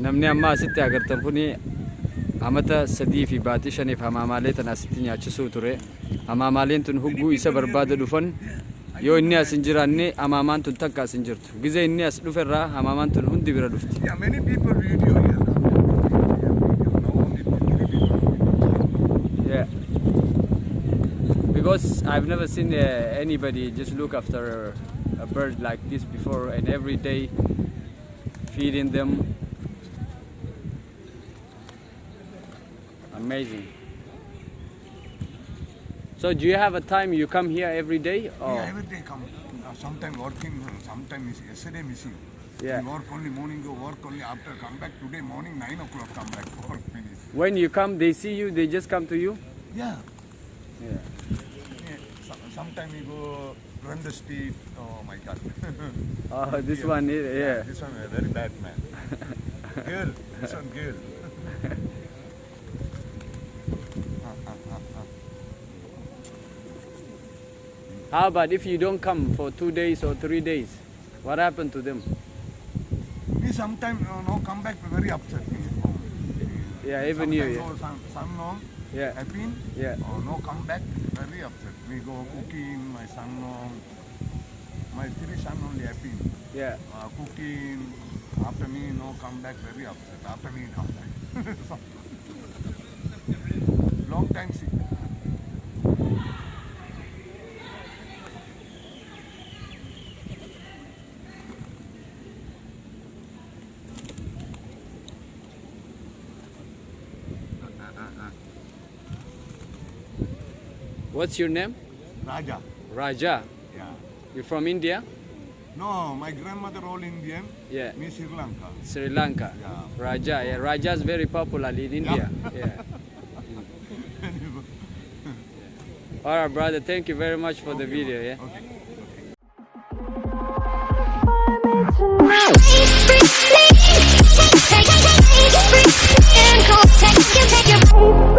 namni amma asitti agartan kuni amata 3 fi baatii 5 hamaamaalee tan asitti nyaachisuu ture. Hamaamaaleen tun hugguu isa barbaada dhufan yoo inni as hin jiraanne hamaamaan tun takka as hin jirtu. Gizee inni as dhuferraa hamaamaan tun hundi bira dhufti. Yeah, many people video here. Yeah. Because I've never seen anybody just look after a bird like this before, and every day feeding them. Amazing. So do you have a time you come here every day? Or? Yeah, every day come. Sometime working, sometime yesterday missing. Yeah. We work only morning, go work only after come back. Today morning 9 o'clock come back for finish. When you come, they see you, they just come to you? Yeah. Yeah. Sometime we go run the street. Oh my God. Oh, this one is, yeah. This one is very bad man. Girl, this one girl. How about if you don't come for 2 days or 3 days? What happened to them? Me sometimes no come back very upset. Yeah, even you. Yeah. Son no Yeah. happy. Yeah. Oh, no come back very upset. We go cooking. My son no. My 3 son only happy. Yeah. Cooking. After me no come back very upset. After me come back. Long time sick. What's your name? Raja. Raja. Yeah. You're from India? No, my grandmother all Indian. Yeah. Me Sri Lanka. Sri Lanka. Yeah. Raja. Yeah, Raja is very popular in India. Yeah. All right, brother. Thank you very much for the video. Yeah. Okay. Take